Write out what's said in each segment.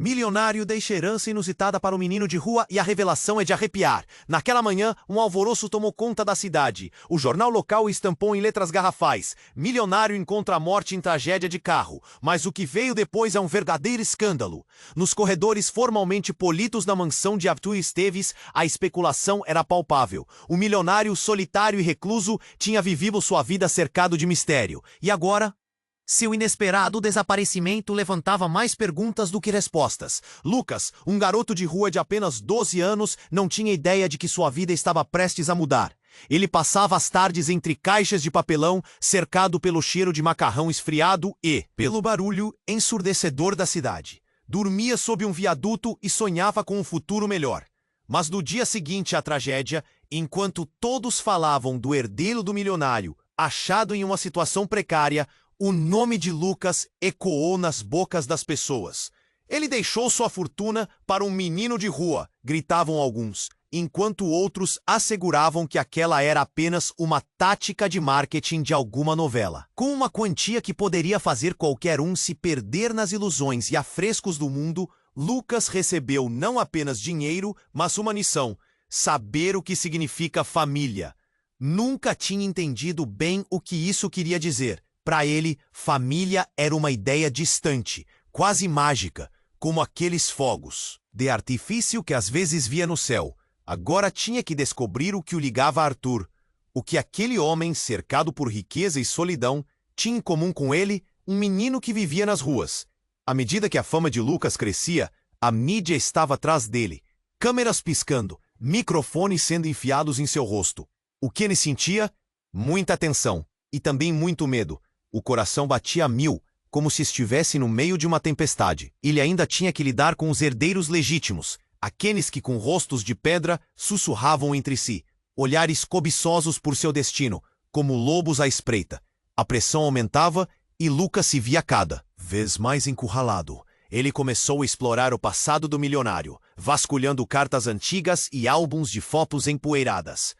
Milionário deixa herança inusitada para um menino de rua e a revelação é de arrepiar. Naquela manhã, um alvoroço tomou conta da cidade. O jornal local estampou em letras garrafais: milionário encontra a morte em tragédia de carro. Mas o que veio depois é um verdadeiro escândalo. Nos corredores formalmente polidos da mansão de Arthur Esteves, a especulação era palpável. O milionário, solitário e recluso, tinha vivido sua vida cercado de mistério. E agora? Seu inesperado desaparecimento levantava mais perguntas do que respostas. Lucas, um garoto de rua de apenas 12 anos, não tinha ideia de que sua vida estava prestes a mudar. Ele passava as tardes entre caixas de papelão, cercado pelo cheiro de macarrão esfriado e pelo barulho ensurdecedor da cidade. Dormia sob um viaduto e sonhava com um futuro melhor. Mas no dia seguinte à tragédia, enquanto todos falavam do herdeiro do milionário, achado em uma situação precária, o nome de Lucas ecoou nas bocas das pessoas. Ele deixou sua fortuna para um menino de rua, gritavam alguns, enquanto outros asseguravam que aquela era apenas uma tática de marketing de alguma novela. Com uma quantia que poderia fazer qualquer um se perder nas ilusões e afrescos do mundo, Lucas recebeu não apenas dinheiro, mas uma missão: saber o que significa família. Nunca tinha entendido bem o que isso queria dizer. Para ele, família era uma ideia distante, quase mágica, como aqueles fogos de artifício que às vezes via no céu. Agora tinha que descobrir o que o ligava a Arthur, o que aquele homem, cercado por riqueza e solidão, tinha em comum com ele, um menino que vivia nas ruas. À medida que a fama de Lucas crescia, a mídia estava atrás dele, câmeras piscando, microfones sendo enfiados em seu rosto. O que ele sentia? Muita tensão e também muito medo. O coração batia a mil, como se estivesse no meio de uma tempestade. Ele ainda tinha que lidar com os herdeiros legítimos, aqueles que com rostos de pedra sussurravam entre si, olhares cobiçosos por seu destino, como lobos à espreita. A pressão aumentava e Lucas se via cada vez mais encurralado. Ele começou a explorar o passado do milionário, vasculhando cartas antigas e álbuns de fotos empoeiradas.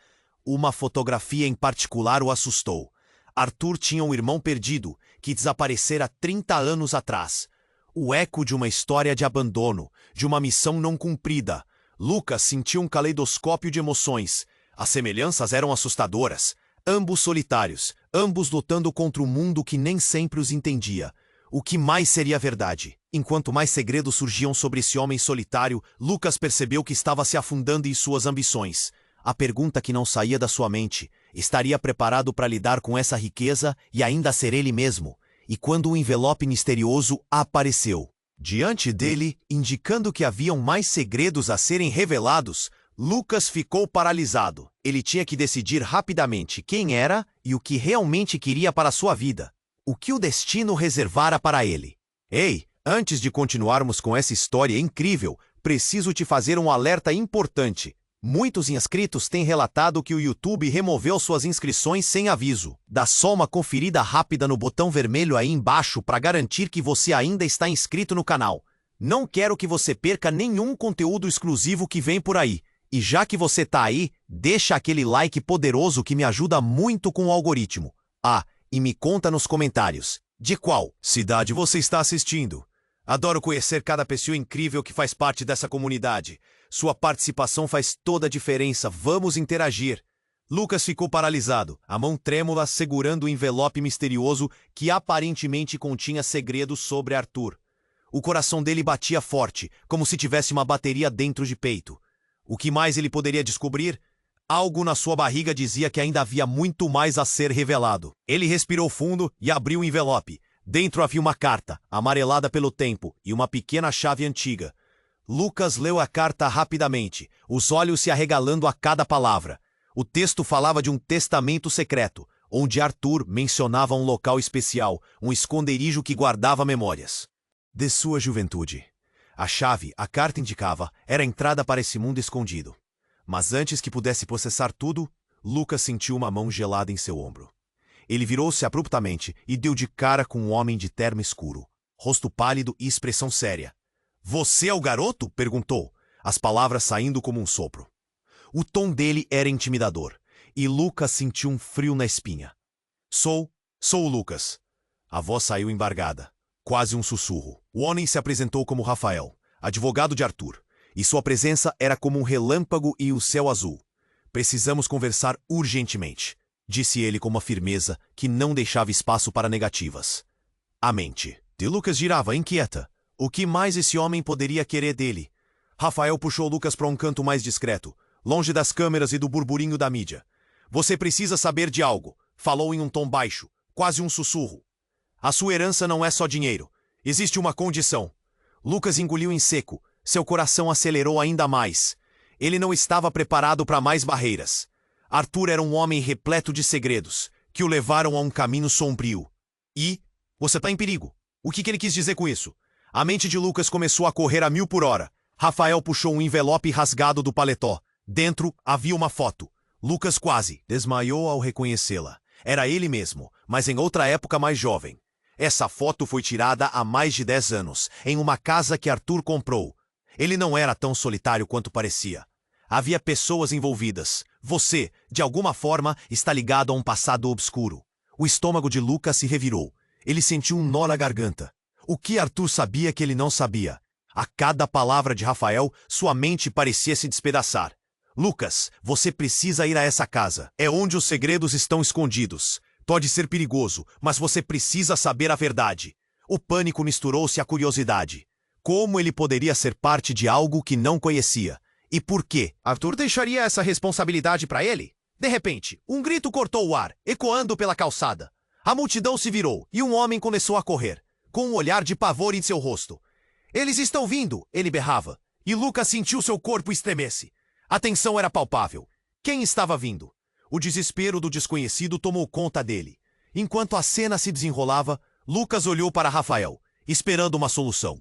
Uma fotografia em particular o assustou. Arthur tinha um irmão perdido, que desaparecera 30 anos atrás. O eco de uma história de abandono, de uma missão não cumprida. Lucas sentiu um caleidoscópio de emoções. As semelhanças eram assustadoras. Ambos solitários, ambos lutando contra um mundo que nem sempre os entendia. O que mais seria verdade? Enquanto mais segredos surgiam sobre esse homem solitário, Lucas percebeu que estava se afundando em suas ambições. A pergunta que não saía da sua mente: estaria preparado para lidar com essa riqueza e ainda ser ele mesmo? E quando um envelope misterioso apareceu diante dele, indicando que haviam mais segredos a serem revelados, Lucas ficou paralisado. Ele tinha que decidir rapidamente quem era e o que realmente queria para sua vida. O que o destino reservara para ele. Ei, antes de continuarmos com essa história incrível, preciso te fazer um alerta importante. Muitos inscritos têm relatado que o YouTube removeu suas inscrições sem aviso. Dá só uma conferida rápida no botão vermelho aí embaixo para garantir que você ainda está inscrito no canal. Não quero que você perca nenhum conteúdo exclusivo que vem por aí. E já que você tá aí, deixa aquele like poderoso que me ajuda muito com o algoritmo. Ah, e me conta nos comentários, de qual cidade você está assistindo? Adoro conhecer cada pessoa incrível que faz parte dessa comunidade. Sua participação faz toda a diferença. Vamos interagir. Lucas ficou paralisado, a mão trêmula segurando o envelope misterioso que aparentemente continha segredos sobre Arthur. O coração dele batia forte, como se tivesse uma bateria dentro de peito. O que mais ele poderia descobrir? Algo na sua barriga dizia que ainda havia muito mais a ser revelado. Ele respirou fundo e abriu o envelope. Dentro havia uma carta, amarelada pelo tempo, e uma pequena chave antiga. Lucas leu a carta rapidamente, os olhos se arregalando a cada palavra. O texto falava de um testamento secreto, onde Arthur mencionava um local especial, um esconderijo que guardava memórias de sua juventude. A chave, a carta indicava, era a entrada para esse mundo escondido. Mas antes que pudesse processar tudo, Lucas sentiu uma mão gelada em seu ombro. Ele virou-se abruptamente e deu de cara com um homem de terno escuro, rosto pálido e expressão séria. "Você é o garoto?" perguntou, as palavras saindo como um sopro. O tom dele era intimidador, e Lucas sentiu um frio na espinha. Sou o Lucas." A voz saiu embargada, quase um sussurro. O homem se apresentou como Rafael. advogado de Arthur, e sua presença era como um relâmpago e o céu azul. Precisamos conversar urgentemente, disse ele com uma firmeza que não deixava espaço para negativas. A mente de Lucas girava inquieta. O que mais esse homem poderia querer dele? Rafael puxou Lucas para um canto mais discreto, longe das câmeras e do burburinho da mídia. Você precisa saber de algo, falou em um tom baixo, quase um sussurro. A sua herança não é só dinheiro. Existe uma condição. Lucas engoliu em seco. Seu coração acelerou ainda mais. Ele não estava preparado para mais barreiras. Arthur era um homem repleto de segredos, que o levaram a um caminho sombrio. E você está em perigo. O que ele quis dizer com isso? A mente de Lucas começou a correr a 1000 por hora. Rafael puxou um envelope rasgado do paletó. Dentro havia uma foto. Lucas quase desmaiou ao reconhecê-la. Era ele mesmo, mas em outra época mais jovem. Essa foto foi tirada há mais de 10 anos, em uma casa que Arthur comprou. Ele não era tão solitário quanto parecia. Havia pessoas envolvidas. Você, de alguma forma, está ligado a um passado obscuro. O estômago de Lucas se revirou. Ele sentiu um nó na garganta. O que Arthur sabia que ele não sabia? A cada palavra de Rafael, sua mente parecia se despedaçar. Lucas, você precisa ir a essa casa. É onde os segredos estão escondidos. Pode ser perigoso, mas você precisa saber a verdade. O pânico misturou-se à curiosidade. Como ele poderia ser parte de algo que não conhecia? E por quê? Arthur deixaria essa responsabilidade para ele? De repente, um grito cortou o ar, ecoando pela calçada. A multidão se virou e um homem começou a correr, com um olhar de pavor em seu rosto. Eles estão vindo, ele berrava, e Lucas sentiu seu corpo estremecer. A tensão era palpável. Quem estava vindo? O desespero do desconhecido tomou conta dele. Enquanto a cena se desenrolava, Lucas olhou para Rafael, esperando uma solução.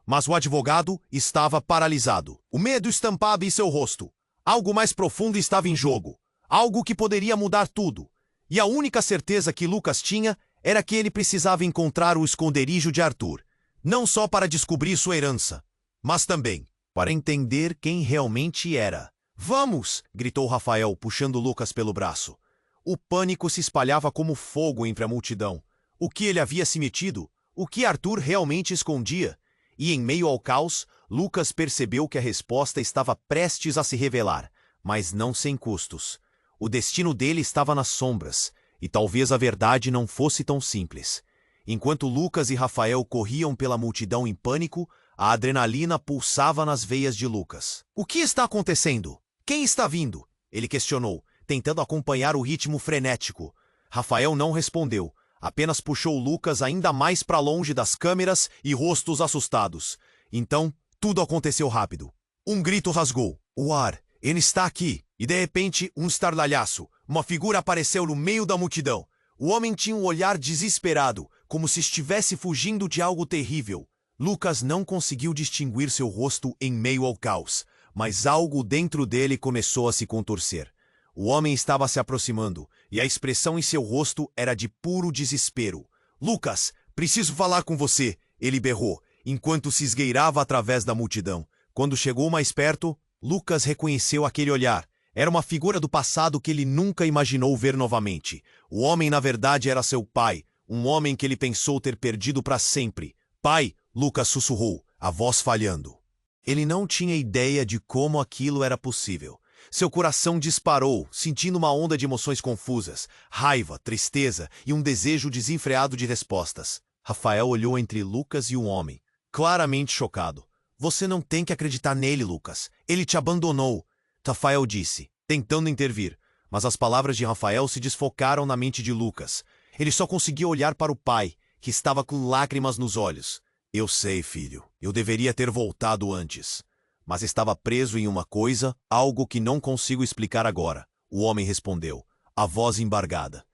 Mas o advogado estava paralisado. O medo estampava em seu rosto. Algo mais profundo estava em jogo. Algo que poderia mudar tudo. E a única certeza que Lucas tinha era que ele precisava encontrar o esconderijo de Arthur. Não só para descobrir sua herança, mas também para entender quem realmente era. Vamos! Gritou Rafael, puxando Lucas pelo braço. O pânico se espalhava como fogo entre a multidão. O que ele havia se metido? O que Arthur realmente escondia? E em meio ao caos, Lucas percebeu que a resposta estava prestes a se revelar, mas não sem custos. O destino dele estava nas sombras, e talvez a verdade não fosse tão simples. Enquanto Lucas e Rafael corriam pela multidão em pânico, a adrenalina pulsava nas veias de Lucas. O que está acontecendo? Quem está vindo? Ele questionou, tentando acompanhar o ritmo frenético. Rafael não respondeu, apenas puxou Lucas ainda mais para longe das câmeras e rostos assustados. Então, tudo aconteceu rápido. Um grito rasgou o ar. Ele está aqui. E de repente, um estardalhaço. Uma figura apareceu no meio da multidão. O homem tinha um olhar desesperado, como se estivesse fugindo de algo terrível. Lucas não conseguiu distinguir seu rosto em meio ao caos, mas algo dentro dele começou a se contorcer. O homem estava se aproximando, e a expressão em seu rosto era de puro desespero. Lucas, preciso falar com você, ele berrou, enquanto se esgueirava através da multidão. Quando chegou mais perto, Lucas reconheceu aquele olhar. Era uma figura do passado que ele nunca imaginou ver novamente. O homem, na verdade, era seu pai, um homem que ele pensou ter perdido para sempre. Pai, Lucas sussurrou, a voz falhando. Ele não tinha ideia de como aquilo era possível. Seu coração disparou, sentindo uma onda de emoções confusas, raiva, tristeza e um desejo desenfreado de respostas. Rafael olhou entre Lucas e o homem, claramente chocado. Você não tem que acreditar nele, Lucas. Ele te abandonou. Rafael disse, tentando intervir, mas as palavras de Rafael se desfocaram na mente de Lucas. Ele só conseguia olhar para o pai, que estava com lágrimas nos olhos. Eu sei, filho, eu deveria ter voltado antes. Mas estava preso em uma coisa, algo que não consigo explicar agora. O homem respondeu, a voz embargada.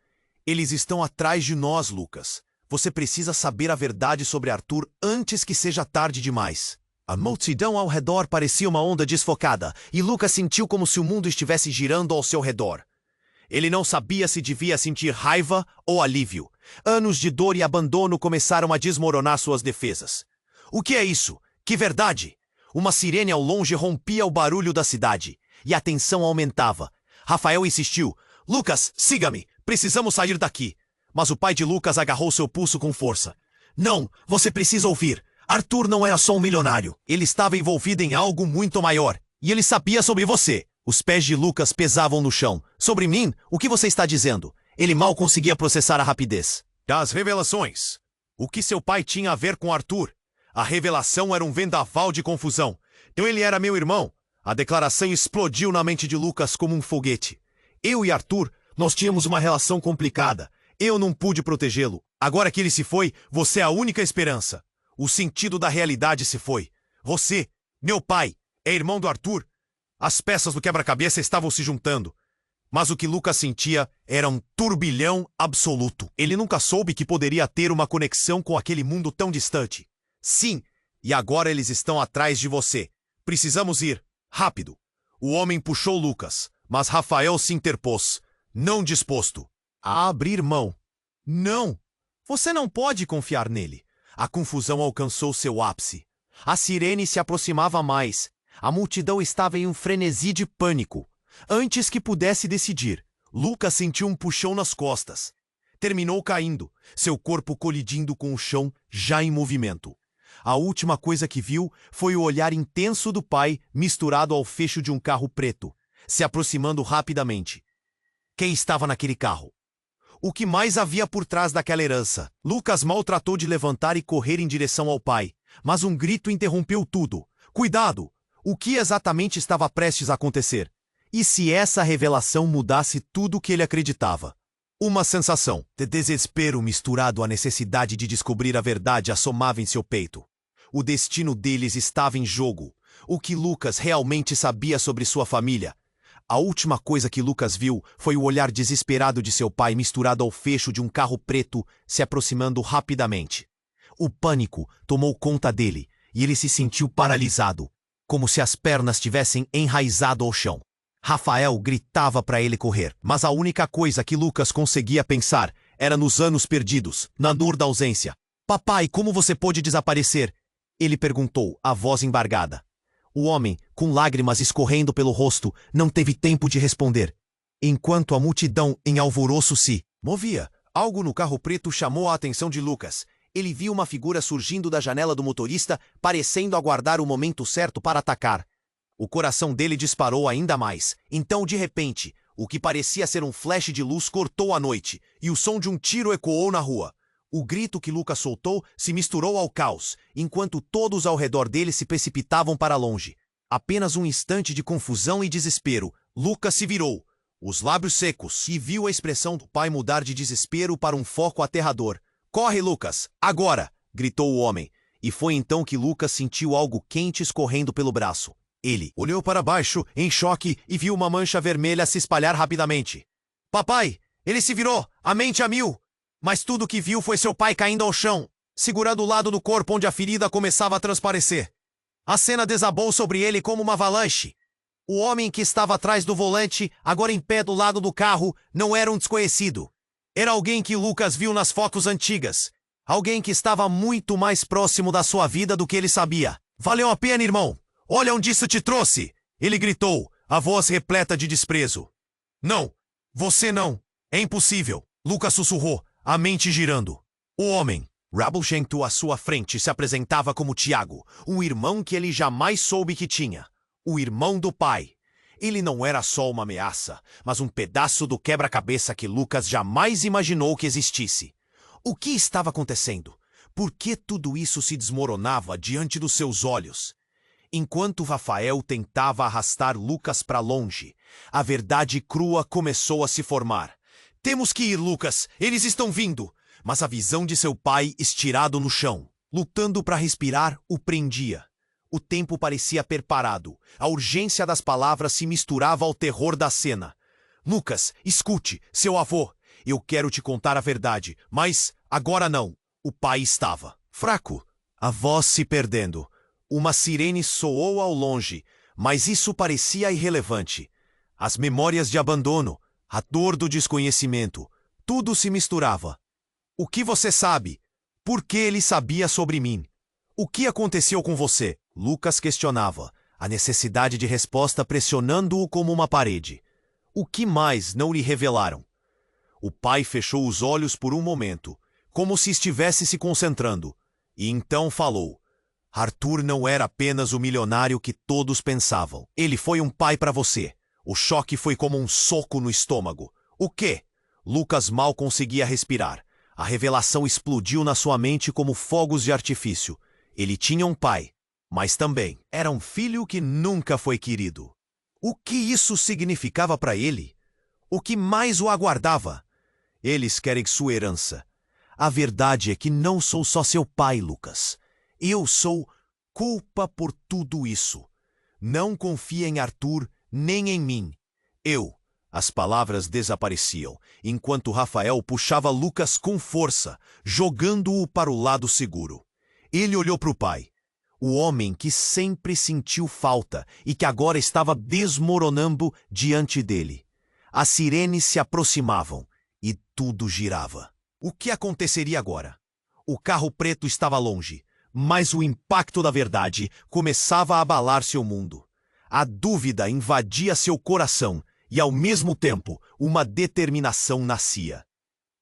Eles estão atrás de nós, Lucas. Você precisa saber a verdade sobre Arthur antes que seja tarde demais. A multidão ao redor parecia uma onda desfocada, e Lucas sentiu como se o mundo estivesse girando ao seu redor. Ele não sabia se devia sentir raiva ou alívio. Anos de dor e abandono começaram a desmoronar suas defesas. O que é isso? Que verdade? Uma sirene ao longe rompia o barulho da cidade, e a tensão aumentava. Rafael insistiu. Lucas, siga-me. Precisamos sair daqui. Mas o pai de Lucas agarrou seu pulso com força. Não, você precisa ouvir. Arthur não era só um milionário. Ele estava envolvido em algo muito maior. E ele sabia sobre você. Os pés de Lucas pesavam no chão. Sobre mim? O que você está dizendo? Ele mal conseguia processar a rapidez das revelações. O que seu pai tinha a ver com Arthur? A revelação era um vendaval de confusão. Então ele era meu irmão. A declaração explodiu na mente de Lucas como um foguete. Eu e Arthur, nós tínhamos uma relação complicada. Eu não pude protegê-lo. Agora que ele se foi, você é a única esperança. O sentido da realidade se foi. Você, meu pai, é irmão do Arthur. As peças do quebra-cabeça estavam se juntando. Mas o que Lucas sentia era um turbilhão absoluto. Ele nunca soube que poderia ter uma conexão com aquele mundo tão distante. Sim, e agora eles estão atrás de você. Precisamos ir. Rápido. O homem puxou Lucas, mas Rafael se interpôs, não disposto a abrir mão. Não! Você não pode confiar nele. A confusão alcançou seu ápice. A sirene se aproximava mais. A multidão estava em um frenesi de pânico. Antes que pudesse decidir, Lucas sentiu um puxão nas costas. Terminou caindo, seu corpo colidindo com o chão, já em movimento. A última coisa que viu foi o olhar intenso do pai misturado ao fecho de um carro preto, se aproximando rapidamente. Quem estava naquele carro? O que mais havia por trás daquela herança? Lucas mal tratou de levantar e correr em direção ao pai, mas um grito interrompeu tudo. Cuidado! O que exatamente estava prestes a acontecer? E se essa revelação mudasse tudo o que ele acreditava? Uma sensação de desespero misturado à necessidade de descobrir a verdade assomava em seu peito. O destino deles estava em jogo. O que Lucas realmente sabia sobre sua família? A última coisa que Lucas viu foi o olhar desesperado de seu pai misturado ao fecho de um carro preto se aproximando rapidamente. O pânico tomou conta dele e ele se sentiu paralisado, como se as pernas tivessem enraizado ao chão. Rafael gritava para ele correr, mas a única coisa que Lucas conseguia pensar era nos anos perdidos, na dor da ausência. Papai, como você pôde desaparecer? Ele perguntou, a voz embargada. O homem, com lágrimas escorrendo pelo rosto, não teve tempo de responder. Enquanto a multidão em alvoroço se movia, algo no carro preto chamou a atenção de Lucas. Ele viu uma figura surgindo da janela do motorista, parecendo aguardar o momento certo para atacar. O coração dele disparou ainda mais. Então, de repente, o que parecia ser um flash de luz cortou a noite, e o som de um tiro ecoou na rua. O grito que Lucas soltou se misturou ao caos, enquanto todos ao redor dele se precipitavam para longe. Apenas um instante de confusão e desespero. Lucas se virou, os lábios secos, e viu a expressão do pai mudar de desespero para um foco aterrador. Corre, Lucas! Agora! Gritou o homem. E foi então que Lucas sentiu algo quente escorrendo pelo braço. Ele olhou para baixo, em choque, e viu uma mancha vermelha se espalhar rapidamente. Papai! Ele se virou, a mente a mil! Mas tudo o que viu foi seu pai caindo ao chão, segurando o lado do corpo onde a ferida começava a transparecer. A cena desabou sobre ele como uma avalanche. O homem que estava atrás do volante, agora em pé do lado do carro, não era um desconhecido. Era alguém que Lucas viu nas fotos antigas. Alguém que estava muito mais próximo da sua vida do que ele sabia. Valeu a pena, irmão! Olha onde isso te trouxe! Ele gritou, a voz repleta de desprezo. Não! Você não! É impossível! Lucas sussurrou, a mente girando. O homem, rabugento à sua frente, se apresentava como Tiago, um irmão que ele jamais soube que tinha. O irmão do pai. Ele não era só uma ameaça, mas um pedaço do quebra-cabeça que Lucas jamais imaginou que existisse. O que estava acontecendo? Por que tudo isso se desmoronava diante dos seus olhos? Enquanto Rafael tentava arrastar Lucas para longe, a verdade crua começou a se formar. Temos que ir, Lucas. Eles estão vindo. Mas a visão de seu pai estirado no chão, lutando para respirar, o prendia. O tempo parecia perparado. A urgência das palavras se misturava ao terror da cena. Lucas, escute, seu avô. Eu quero te contar a verdade, mas agora não. O pai estava fraco. A voz se perdendo. Uma sirene soou ao longe, mas isso parecia irrelevante. As memórias de abandono, a dor do desconhecimento, tudo se misturava. O que você sabe? Por que ele sabia sobre mim? O que aconteceu com você? Lucas questionava, a necessidade de resposta pressionando-o como uma parede. O que mais não lhe revelaram? O pai fechou os olhos por um momento, como se estivesse se concentrando, e então falou. Arthur não era apenas o milionário que todos pensavam. Ele foi um pai para você. O choque foi como um soco no estômago. O quê? Lucas mal conseguia respirar. A revelação explodiu na sua mente como fogos de artifício. Ele tinha um pai, mas também era um filho que nunca foi querido. O que isso significava para ele? O que mais o aguardava? Eles querem sua herança. A verdade é que não sou só seu pai, Lucas. Eu sou culpa por tudo isso. Não confia em Arthur nem em mim. As palavras desapareciam, enquanto Rafael puxava Lucas com força, jogando-o para o lado seguro. Ele olhou para o pai, o homem que sempre sentiu falta e que agora estava desmoronando diante dele. As sirenes se aproximavam e tudo girava. O que aconteceria agora? O carro preto estava longe, mas o impacto da verdade começava a abalar seu mundo. A dúvida invadia seu coração e, ao mesmo tempo, uma determinação nascia.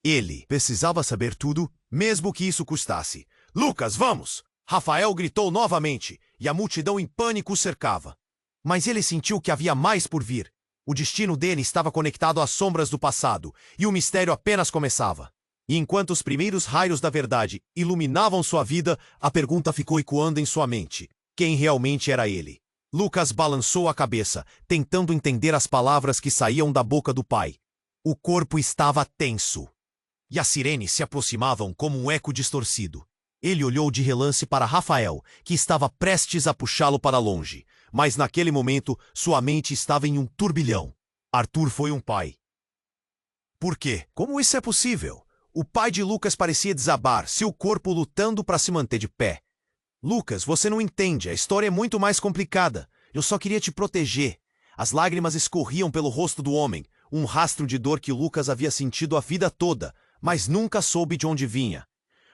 Ele precisava saber tudo, mesmo que isso custasse. Lucas, vamos! Rafael gritou novamente, e a multidão em pânico o cercava. Mas ele sentiu que havia mais por vir. O destino dele estava conectado às sombras do passado, e o mistério apenas começava. E enquanto os primeiros raios da verdade iluminavam sua vida, a pergunta ficou ecoando em sua mente. Quem realmente era ele? Lucas balançou a cabeça, tentando entender as palavras que saíam da boca do pai. O corpo estava tenso. E as sirenes se aproximavam como um eco distorcido. Ele olhou de relance para Rafael, que estava prestes a puxá-lo para longe. Mas naquele momento, sua mente estava em um turbilhão. Arthur foi um pai. Por quê? Como isso é possível? O pai de Lucas parecia desabar, seu corpo lutando para se manter de pé. Lucas, você não entende, a história é muito mais complicada. Eu só queria te proteger. As lágrimas escorriam pelo rosto do homem, um rastro de dor que Lucas havia sentido a vida toda, mas nunca soube de onde vinha.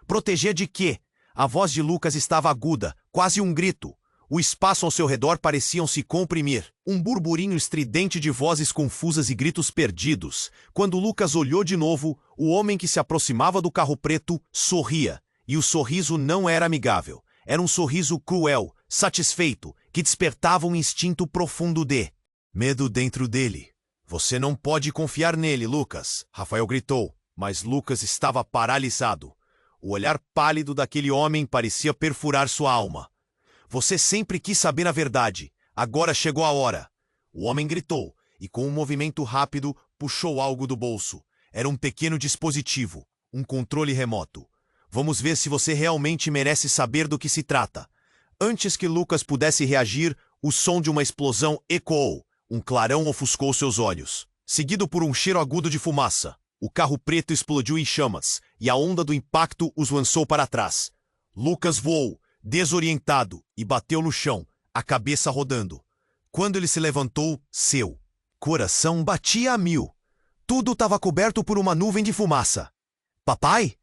Proteger de quê? A voz de Lucas estava aguda, quase um grito. O espaço ao seu redor parecia se comprimir. Um burburinho estridente de vozes confusas e gritos perdidos. Quando Lucas olhou de novo, o homem que se aproximava do carro preto sorria. E o sorriso não era amigável. Era um sorriso cruel, satisfeito, que despertava um instinto profundo de medo dentro dele. Você não pode confiar nele, Lucas, Rafael gritou, mas Lucas estava paralisado. O olhar pálido daquele homem parecia perfurar sua alma. Você sempre quis saber a verdade. Agora chegou a hora. O homem gritou e, com um movimento rápido, puxou algo do bolso. Era um pequeno dispositivo, um controle remoto. Vamos ver se você realmente merece saber do que se trata. Antes que Lucas pudesse reagir, o som de uma explosão ecoou. Um clarão ofuscou seus olhos, seguido por um cheiro agudo de fumaça. O carro preto explodiu em chamas, e a onda do impacto os lançou para trás. Lucas voou, desorientado, e bateu no chão, a cabeça rodando. Quando ele se levantou, seu coração batia a mil. Tudo estava coberto por uma nuvem de fumaça. Papai?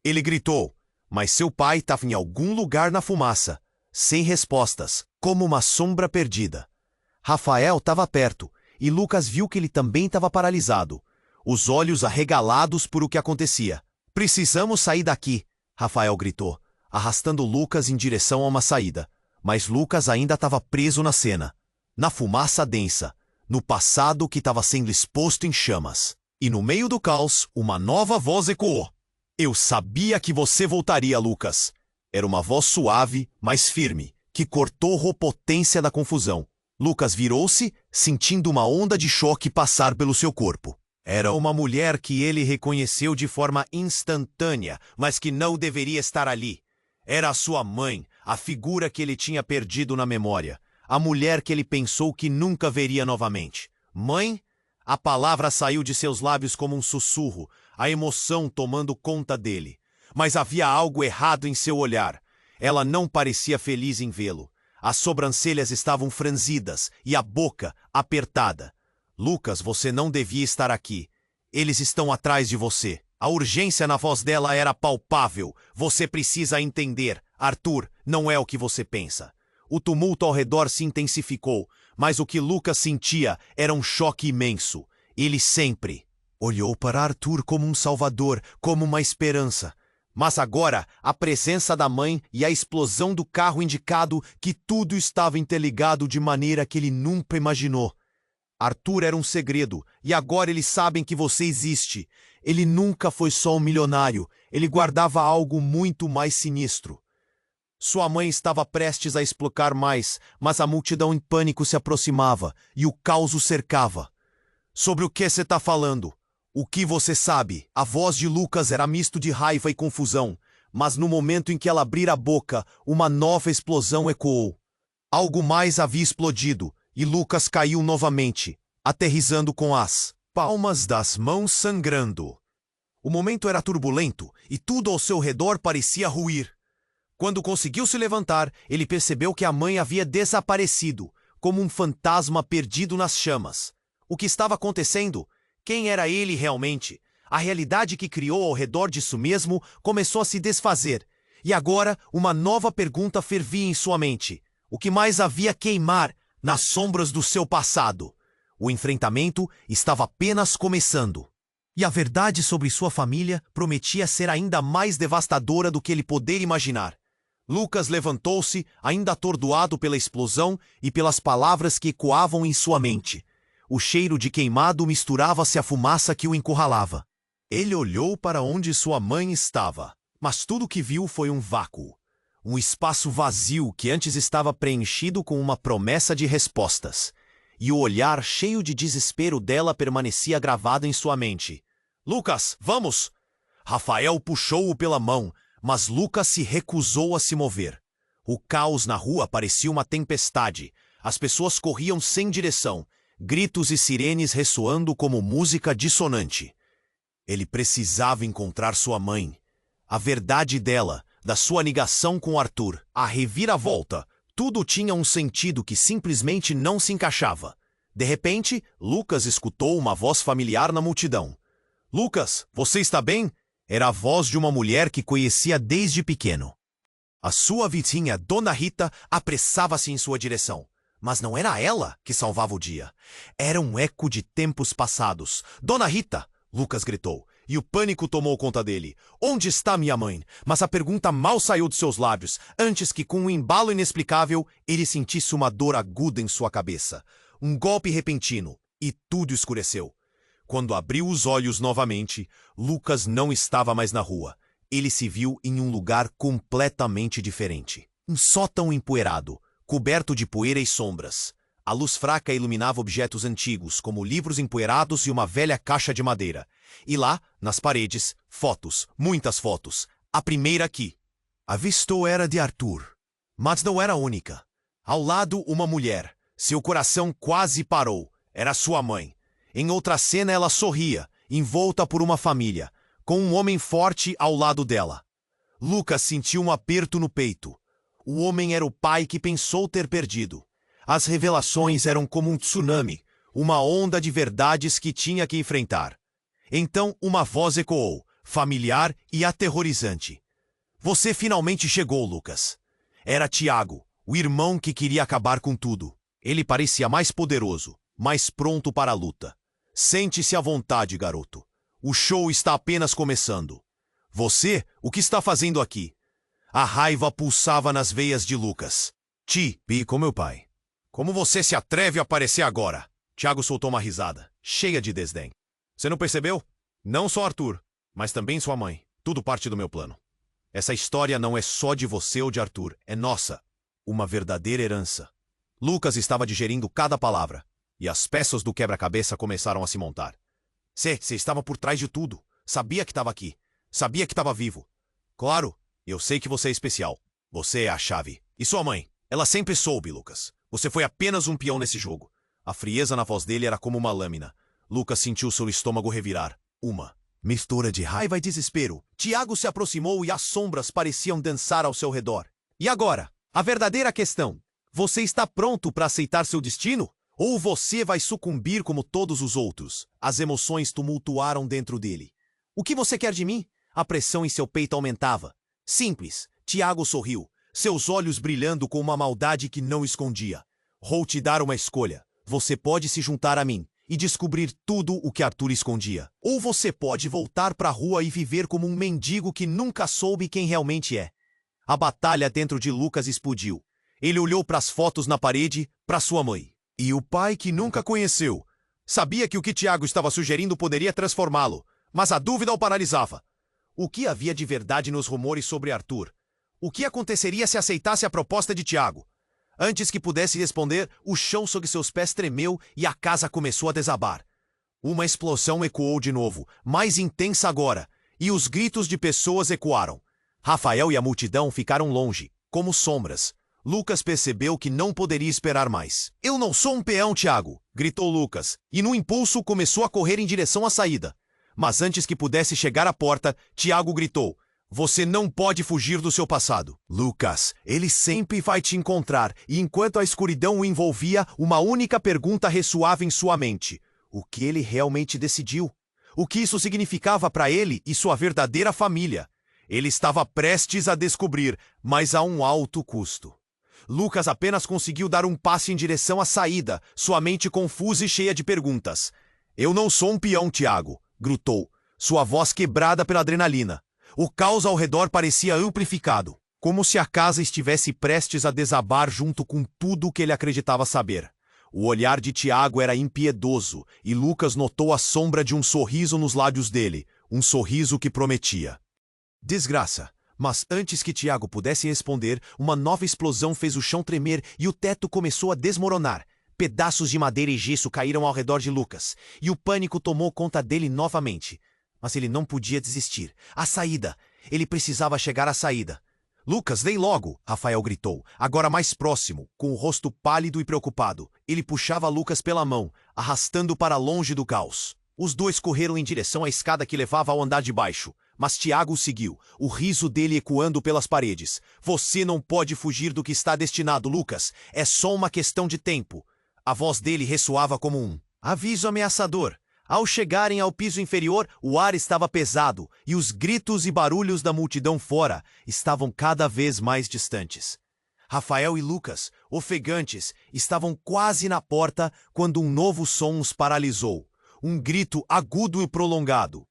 Ele gritou, mas seu pai estava em algum lugar na fumaça, sem respostas, como uma sombra perdida. Rafael estava perto, e Lucas viu que ele também estava paralisado, os olhos arregalados por o que acontecia. Precisamos sair daqui, Rafael gritou, arrastando Lucas em direção a uma saída. Mas Lucas ainda estava preso na cena, na fumaça densa, no passado que estava sendo exposto em chamas. E no meio do caos, uma nova voz ecoou. Eu sabia que você voltaria, Lucas. Era uma voz suave, mas firme, que cortou a potência da confusão. Lucas virou-se, sentindo uma onda de choque passar pelo seu corpo. Era uma mulher que ele reconheceu de forma instantânea, mas que não deveria estar ali. Era a sua mãe, a figura que ele tinha perdido na memória. A mulher que ele pensou que nunca veria novamente. Mãe? A palavra saiu de seus lábios como um sussurro, a emoção tomando conta dele. Mas havia algo errado em seu olhar. Ela não parecia feliz em vê-lo. As sobrancelhas estavam franzidas e a boca apertada. Lucas, você não devia estar aqui. Eles estão atrás de você. A urgência na voz dela era palpável. Você precisa entender. Arthur, não é o que você pensa. O tumulto ao redor se intensificou, mas o que Lucas sentia era um choque imenso. Ele sempre olhou para Arthur como um salvador, como uma esperança. Mas agora, a presença da mãe e a explosão do carro indicado que tudo estava interligado de maneira que ele nunca imaginou. Arthur era um segredo, e agora eles sabem que você existe. Ele nunca foi só um milionário, ele guardava algo muito mais sinistro. Sua mãe estava prestes a explocar mais, mas a multidão em pânico se aproximava, e o caos o cercava. Sobre o que você está falando? O que você sabe? A voz de Lucas era misto de raiva e confusão, mas no momento em que ela abrir a boca, uma nova explosão ecoou. Algo mais havia explodido, e Lucas caiu novamente, aterrissando com as palmas das mãos sangrando. O momento era turbulento, e tudo ao seu redor parecia ruir. Quando conseguiu se levantar, ele percebeu que a mãe havia desaparecido, como um fantasma perdido nas chamas. O que estava acontecendo? Quem era ele realmente? A realidade que criou ao redor disso mesmo começou a se desfazer. E agora, uma nova pergunta fervia em sua mente. O que mais havia a queimar nas sombras do seu passado? O enfrentamento estava apenas começando. E a verdade sobre sua família prometia ser ainda mais devastadora do que ele poderia imaginar. Lucas levantou-se, ainda atordoado pela explosão e pelas palavras que ecoavam em sua mente. O cheiro de queimado misturava-se à fumaça que o encurralava. Ele olhou para onde sua mãe estava, mas tudo o que viu foi um vácuo. Um espaço vazio que antes estava preenchido com uma promessa de respostas. E o olhar cheio de desespero dela permanecia gravado em sua mente. Lucas, vamos! Rafael puxou-o pela mão, mas Lucas se recusou a se mover. O caos na rua parecia uma tempestade. As pessoas corriam sem direção, gritos e sirenes ressoando como música dissonante. Ele precisava encontrar sua mãe. A verdade dela, da sua ligação com Arthur, a reviravolta, tudo tinha um sentido que simplesmente não se encaixava. De repente, Lucas escutou uma voz familiar na multidão. Lucas, você está bem? Era a voz de uma mulher que conhecia desde pequeno. A sua vizinha, Dona Rita, apressava-se em sua direção. Mas não era ela que salvava o dia. Era um eco de tempos passados. Dona Rita! Lucas gritou, e o pânico tomou conta dele. Onde está minha mãe? Mas a pergunta mal saiu de seus lábios, antes que, com um embalo inexplicável, ele sentisse uma dor aguda em sua cabeça. Um golpe repentino, e tudo escureceu. Quando abriu os olhos novamente, Lucas não estava mais na rua. Ele se viu em um lugar completamente diferente. Um sótão empoeirado, coberto de poeira e sombras. A luz fraca iluminava objetos antigos, como livros empoeirados e uma velha caixa de madeira. E lá, nas paredes, fotos, muitas fotos. A primeira aqui. Avistou era de Arthur. Mas não era a única. Ao lado, uma mulher. Seu coração quase parou. Era sua mãe. Em outra cena, ela sorria, envolta por uma família, com um homem forte ao lado dela. Lucas sentiu um aperto no peito. O homem era o pai que pensou ter perdido. As revelações eram como um tsunami, uma onda de verdades que tinha que enfrentar. Então uma voz ecoou, familiar e aterrorizante. Você finalmente chegou, Lucas. Era Tiago, o irmão que queria acabar com tudo. Ele parecia mais poderoso, mais pronto para a luta. Sente-se à vontade, garoto. O show está apenas começando. Você, o que está fazendo aqui? A raiva pulsava nas veias de Lucas. Com meu pai. Como você se atreve a aparecer agora? Tiago soltou uma risada, cheia de desdém. Você não percebeu? Não só Arthur, mas também sua mãe. Tudo parte do meu plano. Essa história não é só de você ou de Arthur, é nossa. Uma verdadeira herança. Lucas estava digerindo cada palavra, e as peças do quebra-cabeça começaram a se montar. Você estava por trás de tudo. Sabia que estava aqui. Sabia que estava vivo. Claro, eu sei que você é especial. Você é a chave. E sua mãe? Ela sempre soube, Lucas. Você foi apenas um peão nesse jogo. A frieza na voz dele era como uma lâmina. Lucas sentiu seu estômago revirar. Uma mistura de raiva e desespero. Tiago se aproximou e as sombras pareciam dançar ao seu redor. E agora? A verdadeira questão. Você está pronto para aceitar seu destino? Ou você vai sucumbir como todos os outros? As emoções tumultuaram dentro dele. O que você quer de mim? A pressão em seu peito aumentava. Simples. Tiago sorriu, seus olhos brilhando com uma maldade que não escondia. Vou te dar uma escolha. Você pode se juntar a mim. e descobrir tudo o que Arthur escondia. Ou você pode voltar para a rua e viver como um mendigo que nunca soube quem realmente é. A batalha dentro de Lucas explodiu. Ele olhou para as fotos na parede, para sua mãe. E o pai que nunca conheceu. Sabia que o que Tiago estava sugerindo poderia transformá-lo, mas a dúvida o paralisava. O que havia de verdade nos rumores sobre Arthur? O que aconteceria se aceitasse a proposta de Tiago? Antes que pudesse responder, o chão sob seus pés tremeu e a casa começou a desabar. Uma explosão ecoou de novo, mais intensa agora, e os gritos de pessoas ecoaram. Rafael e a multidão ficaram longe, como sombras. Lucas percebeu que não poderia esperar mais. "Eu não sou um peão, Tiago!" gritou Lucas, e no impulso começou a correr em direção à saída. Mas antes que pudesse chegar à porta, Tiago gritou: "Você não pode fugir do seu passado. Lucas, ele sempre vai te encontrar." E enquanto a escuridão o envolvia, uma única pergunta ressoava em sua mente. O que ele realmente decidiu? O que isso significava para ele e sua verdadeira família? Ele estava prestes a descobrir, mas a um alto custo. Lucas apenas conseguiu dar um passo em direção à saída, sua mente confusa e cheia de perguntas. "Eu não sou um peão, Tiago", grutou, sua voz quebrada pela adrenalina. O caos ao redor parecia amplificado, como se a casa estivesse prestes a desabar junto com tudo o que ele acreditava saber. O olhar de Tiago era impiedoso, e Lucas notou a sombra de um sorriso nos lábios dele, um sorriso que prometia desgraça. Mas antes que Tiago pudesse responder, uma nova explosão fez o chão tremer e o teto começou a desmoronar. Pedaços de madeira e gesso caíram ao redor de Lucas, e o pânico tomou conta dele novamente. Mas ele não podia desistir. A saída! Ele precisava chegar à saída. "Lucas, vem logo!" Rafael gritou, agora mais próximo, com o rosto pálido e preocupado. Ele puxava Lucas pela mão, arrastando para longe do caos. Os dois correram em direção à escada que levava ao andar de baixo. Mas Tiago o seguiu, o riso dele ecoando pelas paredes. "Você não pode fugir do que está destinado, Lucas. É só uma questão de tempo." A voz dele ressoava como um aviso ameaçador. Ao chegarem ao piso inferior, o ar estava pesado e os gritos e barulhos da multidão fora estavam cada vez mais distantes. Rafael e Lucas, ofegantes, estavam quase na porta quando um novo som os paralisou. Um grito agudo e prolongado.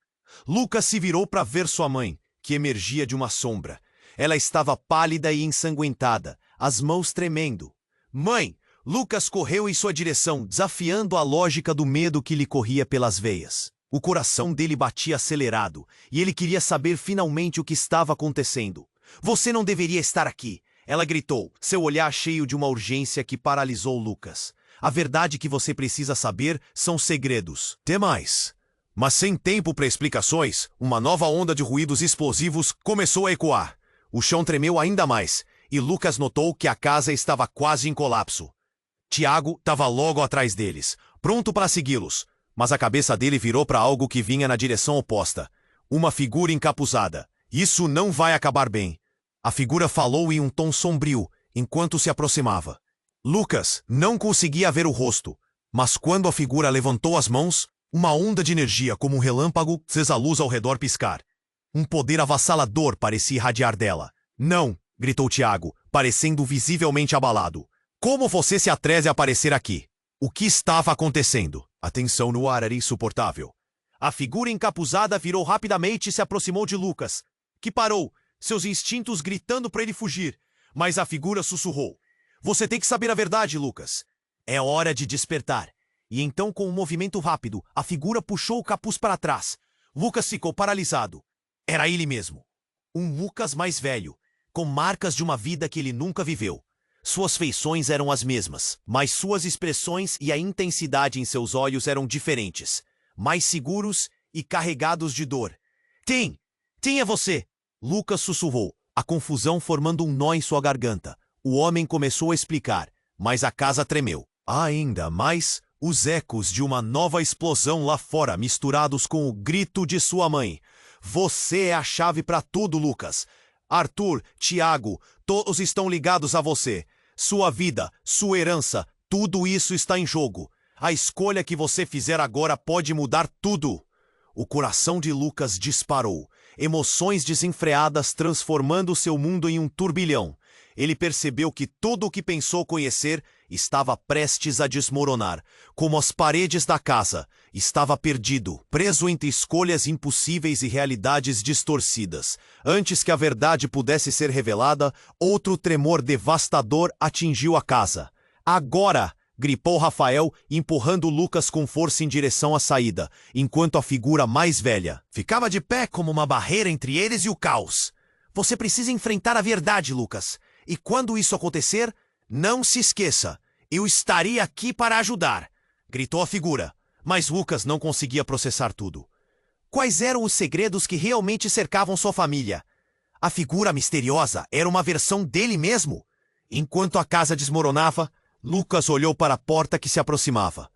Lucas se virou para ver sua mãe, que emergia de uma sombra. Ela estava pálida e ensanguentada, as mãos tremendo. "Mãe!" Lucas correu em sua direção, desafiando a lógica do medo que lhe corria pelas veias. O coração dele batia acelerado, e ele queria saber finalmente o que estava acontecendo. "Você não deveria estar aqui!" Ela gritou, seu olhar cheio de uma urgência que paralisou Lucas. "A verdade que você precisa saber são segredos." Demais. Mas sem tempo para explicações, uma nova onda de ruídos explosivos começou a ecoar. O chão tremeu ainda mais, e Lucas notou que a casa estava quase em colapso. Tiago estava logo atrás deles, pronto para segui-los, mas a cabeça dele virou para algo que vinha na direção oposta. Uma figura encapuzada. "Isso não vai acabar bem." A figura falou em um tom sombrio, enquanto se aproximava. Lucas não conseguia ver o rosto, mas quando a figura levantou as mãos, uma onda de energia como um relâmpago fez a luz ao redor piscar. Um poder avassalador parecia irradiar dela. "Não!" gritou Tiago, parecendo visivelmente abalado. "Como você se atreve a aparecer aqui?" O que estava acontecendo? A tensão no ar era insuportável. A figura encapuzada virou rapidamente e se aproximou de Lucas, que parou, seus instintos gritando para ele fugir. Mas a figura sussurrou: "Você tem que saber a verdade, Lucas. É hora de despertar." E então, com um movimento rápido, a figura puxou o capuz para trás. Lucas ficou paralisado. Era ele mesmo. Um Lucas mais velho, com marcas de uma vida que ele nunca viveu. Suas feições eram as mesmas, mas suas expressões e a intensidade em seus olhos eram diferentes, mais seguros e carregados de dor. Quem é você?" Lucas sussurrou, a confusão formando um nó em sua garganta. O homem começou a explicar, mas a casa tremeu. Ainda mais, os ecos de uma nova explosão lá fora misturados com o grito de sua mãe. "Você é a chave para tudo, Lucas. Arthur, Tiago, todos estão ligados a você. Sua vida, sua herança, tudo isso está em jogo. A escolha que você fizer agora pode mudar tudo." O coração de Lucas disparou, emoções desenfreadas transformando seu mundo em um turbilhão. Ele percebeu que tudo o que pensou conhecer estava prestes a desmoronar, como as paredes da casa. Estava perdido, preso entre escolhas impossíveis e realidades distorcidas. Antes que a verdade pudesse ser revelada, outro tremor devastador atingiu a casa. Agora! Gritou Rafael, empurrando Lucas com força em direção à saída, enquanto a figura mais velha ficava de pé como uma barreira entre eles e o caos. Você precisa enfrentar a verdade, Lucas. E quando isso acontecer, não se esqueça, eu estaria aqui para ajudar, gritou a figura. Mas Lucas não conseguia processar tudo. Quais eram os segredos que realmente cercavam sua família? A figura misteriosa era uma versão dele mesmo? Enquanto a casa desmoronava, Lucas olhou para a porta que se aproximava,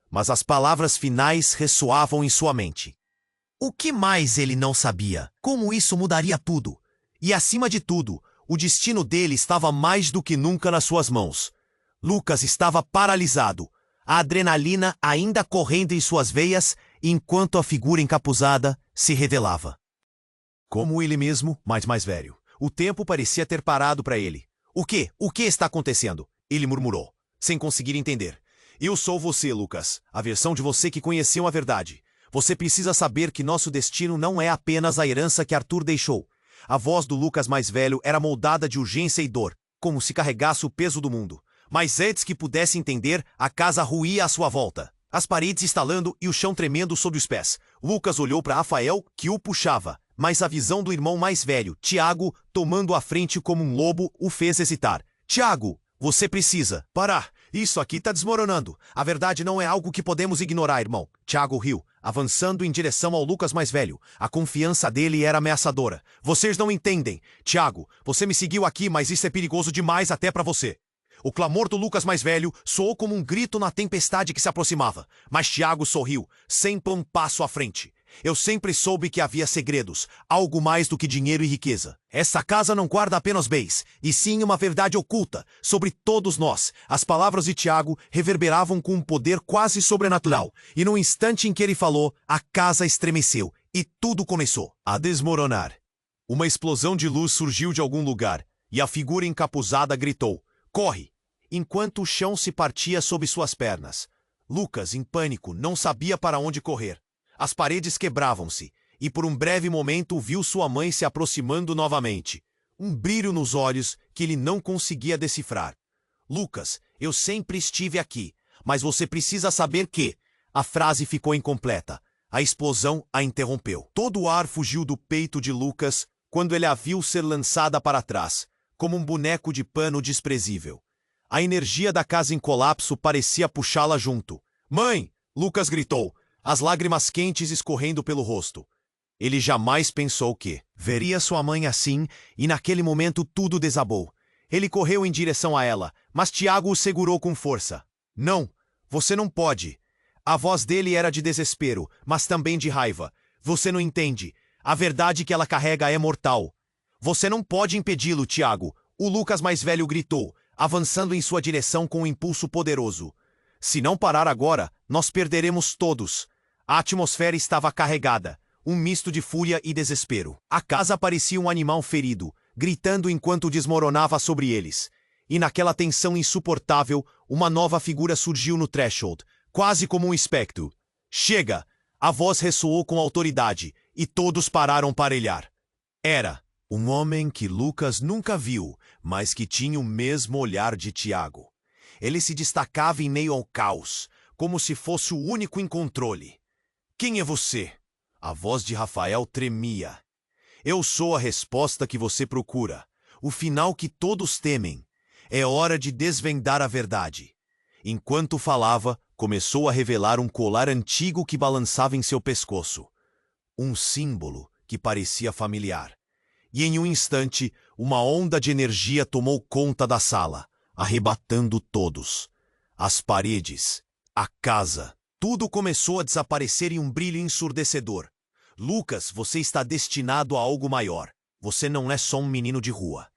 mas as palavras finais ressoavam em sua mente. O que mais ele não sabia? Como isso mudaria tudo? E acima de tudo, o destino dele estava mais do que nunca nas suas mãos. Lucas estava paralisado, a adrenalina ainda correndo em suas veias, enquanto a figura encapuzada se revelava. Como ele mesmo, mas mais velho. O tempo parecia ter parado para ele. O que? O que está acontecendo? Ele murmurou, sem conseguir entender. Eu sou você, Lucas, a versão de você que conheceu a verdade. Você precisa saber que nosso destino não é apenas a herança que Arthur deixou. A voz do Lucas mais velho era moldada de urgência e dor, como se carregasse o peso do mundo. Mas antes que pudesse entender, a casa ruía à sua volta. As paredes estalando e o chão tremendo sob os pés. Lucas olhou para Rafael, que o puxava, mas a visão do irmão mais velho, Tiago, tomando a frente como um lobo, o fez hesitar. Tiago, você precisa parar. Isso aqui está desmoronando. A verdade não é algo que podemos ignorar, irmão. Tiago riu, avançando em direção ao Lucas mais velho. A confiança dele era ameaçadora. Vocês não entendem. Tiago, você me seguiu aqui, mas isso é perigoso demais até para você. O clamor do Lucas mais velho soou como um grito na tempestade que se aproximava. Mas Tiago sorriu, sempre um passo à frente. Eu sempre soube que havia segredos, algo mais do que dinheiro e riqueza. Essa casa não guarda apenas bens, e sim uma verdade oculta sobre todos nós. As palavras de Tiago reverberavam com um poder quase sobrenatural, e no instante em que ele falou, a casa estremeceu, e tudo começou a desmoronar. Uma explosão de luz surgiu de algum lugar, e a figura encapuzada gritou, corre! Enquanto o chão se partia sob suas pernas. Lucas, em pânico, não sabia para onde correr. As paredes quebravam-se, e por um breve momento viu sua mãe se aproximando novamente. Um brilho nos olhos que ele não conseguia decifrar. Lucas, eu sempre estive aqui, mas você precisa saber que... A frase ficou incompleta. A explosão a interrompeu. Todo o ar fugiu do peito de Lucas quando ele a viu ser lançada para trás, como um boneco de pano desprezível. A energia da casa em colapso parecia puxá-la junto. Mãe! Lucas gritou, as lágrimas quentes escorrendo pelo rosto. Ele jamais pensou que veria sua mãe assim, e naquele momento tudo desabou. Ele correu em direção a ela, mas Tiago o segurou com força. Não, você não pode. A voz dele era de desespero, mas também de raiva. Você não entende. A verdade que ela carrega é mortal. Você não pode impedi-lo, Tiago. O Lucas mais velho gritou, avançando em sua direção com um impulso poderoso. Se não parar agora, nós perderemos todos. A atmosfera estava carregada, um misto de fúria e desespero. A casa parecia um animal ferido, gritando enquanto desmoronava sobre eles. E naquela tensão insuportável, uma nova figura surgiu no threshold, quase como um espectro. Chega! A voz ressoou com autoridade, e todos pararam para olhar. Era um homem que Lucas nunca viu, mas que tinha o mesmo olhar de Tiago. Ele se destacava em meio ao caos, como se fosse o único em controle. Quem é você? A voz de Rafael tremia. Eu sou a resposta que você procura, o final que todos temem. É hora de desvendar a verdade. Enquanto falava, começou a revelar um colar antigo que balançava em seu pescoço. Um símbolo que parecia familiar. E em um instante, uma onda de energia tomou conta da sala, arrebatando todos. As paredes, a casa, tudo começou a desaparecer em um brilho ensurdecedor. Lucas, você está destinado a algo maior. Você não é só um menino de rua.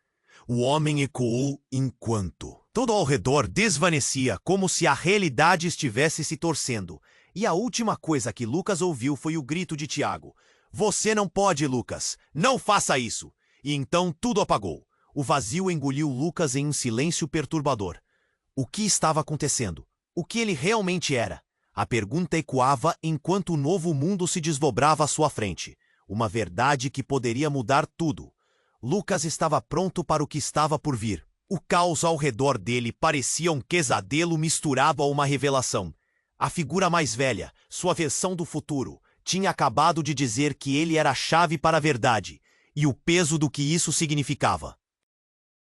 O homem ecoou enquanto todo ao redor desvanecia, como se a realidade estivesse se torcendo. E a última coisa que Lucas ouviu foi o grito de Tiago. Você não pode, Lucas. Não faça isso. E então tudo apagou. O vazio engoliu Lucas em um silêncio perturbador. O que estava acontecendo? O que ele realmente era? A pergunta ecoava enquanto o novo mundo se desdobrava à sua frente. Uma verdade que poderia mudar tudo. Lucas estava pronto para o que estava por vir. O caos ao redor dele parecia um pesadelo misturado a uma revelação. A figura mais velha, sua versão do futuro, tinha acabado de dizer que ele era a chave para a verdade, e o peso do que isso significava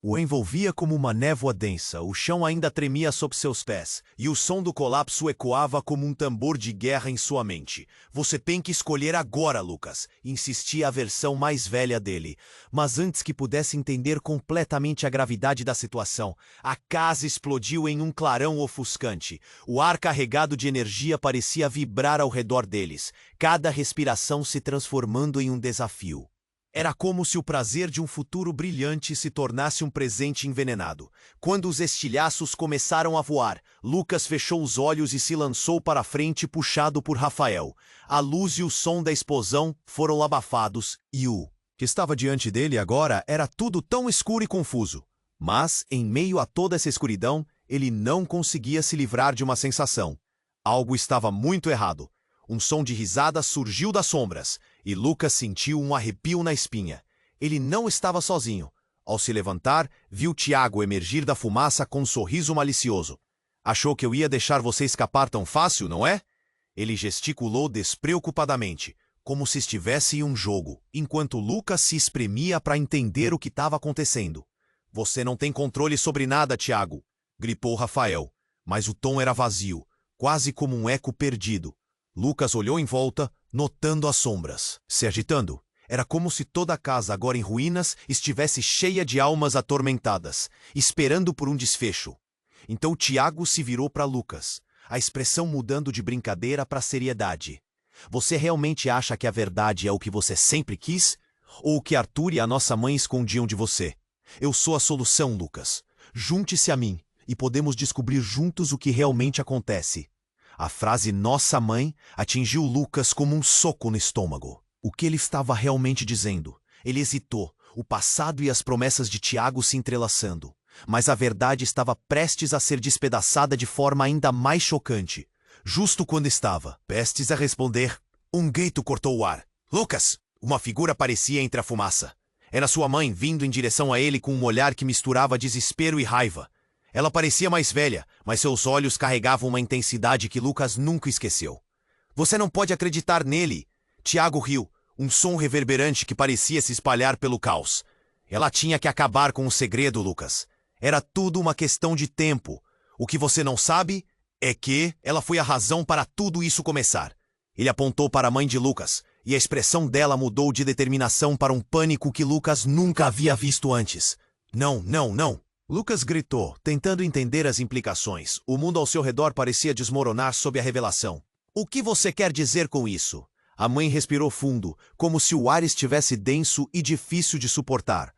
o envolvia como uma névoa densa, o chão ainda tremia sob seus pés, e o som do colapso ecoava como um tambor de guerra em sua mente. Você tem que escolher agora, Lucas, insistia a versão mais velha dele. Mas antes que pudesse entender completamente a gravidade da situação, a casa explodiu em um clarão ofuscante. O ar carregado de energia parecia vibrar ao redor deles, cada respiração se transformando em um desafio. Era como se o prazer de um futuro brilhante se tornasse um presente envenenado. Quando os estilhaços começaram a voar, Lucas fechou os olhos e se lançou para a frente puxado por Rafael. A luz e o som da explosão foram abafados e o que estava diante dele agora era tudo tão escuro e confuso. Mas, em meio a toda essa escuridão, ele não conseguia se livrar de uma sensação. Algo estava muito errado. Um som de risada surgiu das sombras, e Lucas sentiu um arrepio na espinha. Ele não estava sozinho. Ao se levantar, viu Tiago emergir da fumaça com um sorriso malicioso. Achou que eu ia deixar você escapar tão fácil, não é? Ele gesticulou despreocupadamente, como se estivesse em um jogo, enquanto Lucas se espremia para entender o que estava acontecendo. Você não tem controle sobre nada, Tiago, gripou Rafael, mas o tom era vazio, quase como um eco perdido. Lucas olhou em volta, notando as sombras se agitando. Era como se toda a casa, agora em ruínas, estivesse cheia de almas atormentadas, esperando por um desfecho. Então Tiago se virou para Lucas, a expressão mudando de brincadeira para seriedade. Você realmente acha que a verdade é o que você sempre quis? Ou o que Arthur e a nossa mãe escondiam de você? Eu sou a solução, Lucas. Junte-se a mim, e podemos descobrir juntos o que realmente acontece. A frase "nossa mãe" atingiu Lucas como um soco no estômago. O que ele estava realmente dizendo? Ele hesitou, o passado e as promessas de Tiago se entrelaçando. Mas a verdade estava prestes a ser despedaçada de forma ainda mais chocante. Justo quando estava prestes a responder, um grito cortou o ar. "Lucas!" Uma figura aparecia entre a fumaça. Era sua mãe vindo em direção a ele com um olhar que misturava desespero e raiva. Ela parecia mais velha, mas seus olhos carregavam uma intensidade que Lucas nunca esqueceu. "Você não pode acreditar nele!" Tiago riu, um som reverberante que parecia se espalhar pelo caos. Ela tinha que acabar com o segredo, Lucas. Era tudo uma questão de tempo. O que você não sabe é que ela foi a razão para tudo isso começar. Ele apontou para a mãe de Lucas, e a expressão dela mudou de determinação para um pânico que Lucas nunca havia visto antes. "Não, não, não!" Lucas gritou, tentando entender as implicações. O mundo ao seu redor parecia desmoronar sob a revelação. "O que você quer dizer com isso?" A mãe respirou fundo, como se o ar estivesse denso e difícil de suportar.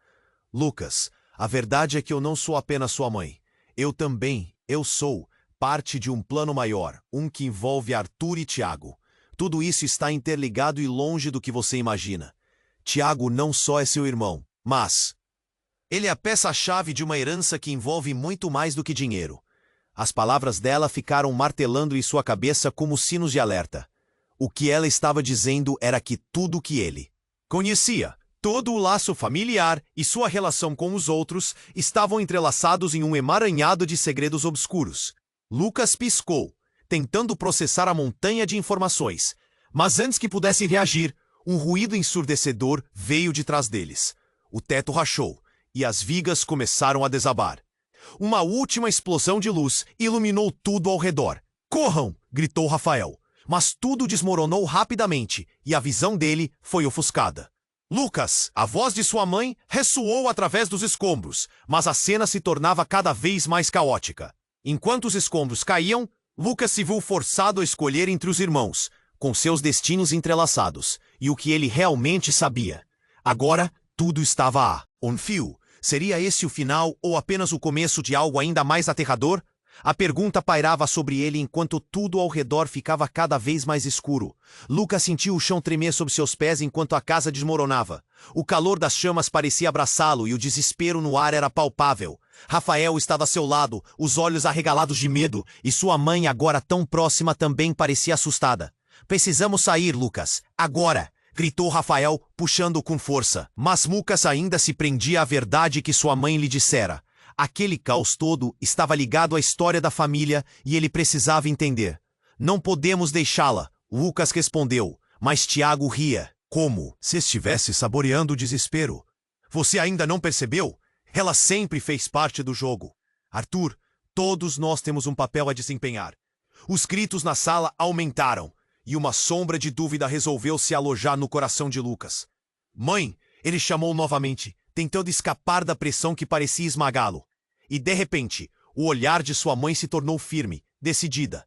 "Lucas, a verdade é que eu não sou apenas sua mãe. Eu sou parte de um plano maior, um que envolve Arthur e Tiago. Tudo isso está interligado e longe do que você imagina. Tiago não só é seu irmão, mas ele é a peça-chave de uma herança que envolve muito mais do que dinheiro." As palavras dela ficaram martelando em sua cabeça como sinos de alerta. O que ela estava dizendo era que tudo o que ele conhecia, todo o laço familiar e sua relação com os outros, estavam entrelaçados em um emaranhado de segredos obscuros. Lucas piscou, tentando processar a montanha de informações. Mas antes que pudesse reagir, um ruído ensurdecedor veio de trás deles. O teto rachou, e as vigas começaram a desabar. Uma última explosão de luz iluminou tudo ao redor. "Corram!" gritou Rafael. Mas tudo desmoronou rapidamente, e a visão dele foi ofuscada. "Lucas!" A voz de sua mãe ressoou através dos escombros, mas a cena se tornava cada vez mais caótica. Enquanto os escombros caíam, Lucas se viu forçado a escolher entre os irmãos, com seus destinos entrelaçados, e o que ele realmente sabia. Agora, tudo estava a um fio. Seria esse o final ou apenas o começo de algo ainda mais aterrador? A pergunta pairava sobre ele enquanto tudo ao redor ficava cada vez mais escuro. Lucas sentiu o chão tremer sob seus pés enquanto a casa desmoronava. O calor das chamas parecia abraçá-lo e o desespero no ar era palpável. Rafael estava a seu lado, os olhos arregalados de medo, e sua mãe, agora tão próxima, também parecia assustada. Precisamos sair, Lucas. Agora! Gritou Rafael, puxando com força. Mas Lucas ainda se prendia à verdade que sua mãe lhe dissera. Aquele caos todo estava ligado à história da família e ele precisava entender. Não podemos deixá-la, Lucas respondeu, mas Tiago ria. Como se estivesse saboreando o desespero. Você ainda não percebeu? Ela sempre fez parte do jogo. Arthur, todos nós temos um papel a desempenhar. Os gritos na sala aumentaram, e uma sombra de dúvida resolveu se alojar no coração de Lucas. Mãe, ele chamou novamente, tentando escapar da pressão que parecia esmagá-lo. E de repente, o olhar de sua mãe se tornou firme, decidida.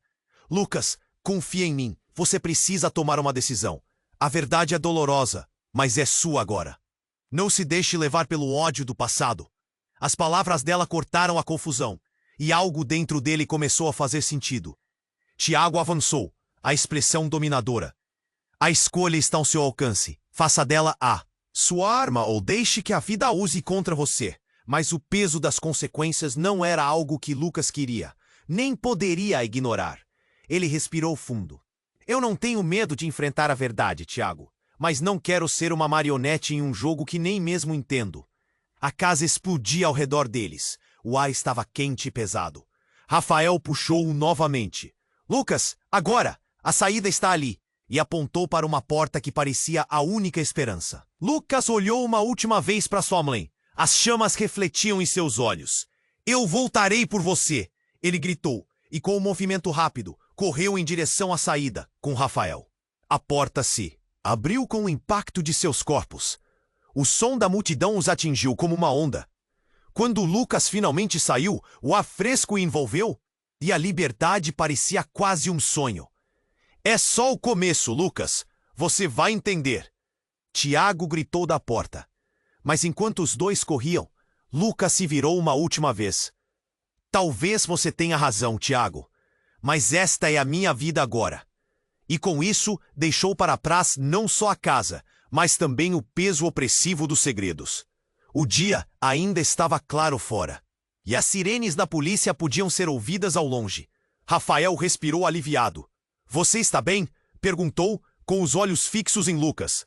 Lucas, confia em mim, você precisa tomar uma decisão. A verdade é dolorosa, mas é sua agora. Não se deixe levar pelo ódio do passado. As palavras dela cortaram a confusão, e algo dentro dele começou a fazer sentido. Tiago avançou, a expressão dominadora. A escolha está ao seu alcance. Faça dela sua arma ou deixe que a vida a use contra você. Mas o peso das consequências não era algo que Lucas queria, nem poderia ignorar. Ele respirou fundo. Eu não tenho medo de enfrentar a verdade, Tiago, mas não quero ser uma marionete em um jogo que nem mesmo entendo. A casa explodia ao redor deles. O ar estava quente e pesado. Rafael puxou-o novamente. Lucas, agora! A saída está ali. E apontou para uma porta que parecia a única esperança. Lucas olhou uma última vez para sua mãe. As chamas refletiam em seus olhos. Eu voltarei por você! Ele gritou, e com um movimento rápido, correu em direção à saída, com Rafael. A porta se abriu com o impacto de seus corpos. O som da multidão os atingiu como uma onda. Quando Lucas finalmente saiu, o ar fresco o envolveu, e a liberdade parecia quase um sonho. É só o começo, Lucas. Você vai entender. Tiago gritou da porta. Mas enquanto os dois corriam, Lucas se virou uma última vez. Talvez você tenha razão, Tiago, mas esta é a minha vida agora. E com isso, deixou para trás não só a casa, mas também o peso opressivo dos segredos. O dia ainda estava claro fora, e as sirenes da polícia podiam ser ouvidas ao longe. Rafael respirou aliviado. Você está bem? Perguntou, com os olhos fixos em Lucas.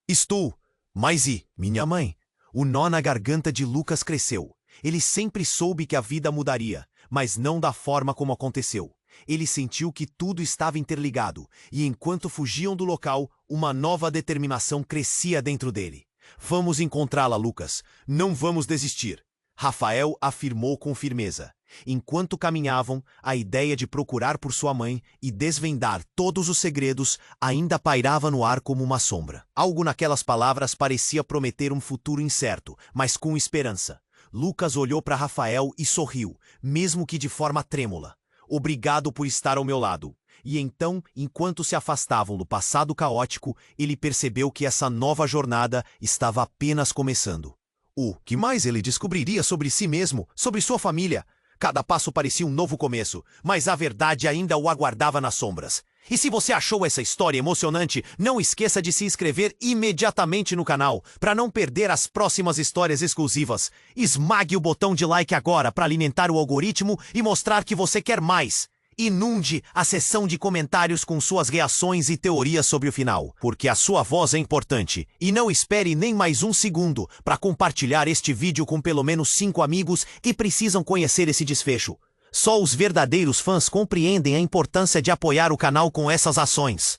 Estou. Mas e minha mãe? O nó na garganta de Lucas cresceu. Ele sempre soube que a vida mudaria, mas não da forma como aconteceu. Ele sentiu que tudo estava interligado, e enquanto fugiam do local, uma nova determinação crescia dentro dele. Vamos encontrá-la, Lucas. Não vamos desistir. Rafael afirmou com firmeza. Enquanto caminhavam, a ideia de procurar por sua mãe e desvendar todos os segredos ainda pairava no ar como uma sombra. Algo naquelas palavras parecia prometer um futuro incerto, mas com esperança. Lucas olhou para Rafael e sorriu, mesmo que de forma trêmula. Obrigado por estar ao meu lado. E então, enquanto se afastavam do passado caótico, ele percebeu que essa nova jornada estava apenas começando. O que mais ele descobriria sobre si mesmo, sobre sua família? Cada passo parecia um novo começo, mas a verdade ainda o aguardava nas sombras. E se você achou essa história emocionante, não esqueça de se inscrever imediatamente no canal, para não perder as próximas histórias exclusivas. Esmague o botão de like agora para alimentar o algoritmo e mostrar que você quer mais. Inunde a seção de comentários com suas reações e teorias sobre o final, porque a sua voz é importante. E não espere nem mais um segundo para compartilhar este vídeo com pelo menos 5 amigos que precisam conhecer esse desfecho. Só os verdadeiros fãs compreendem a importância de apoiar o canal com essas ações.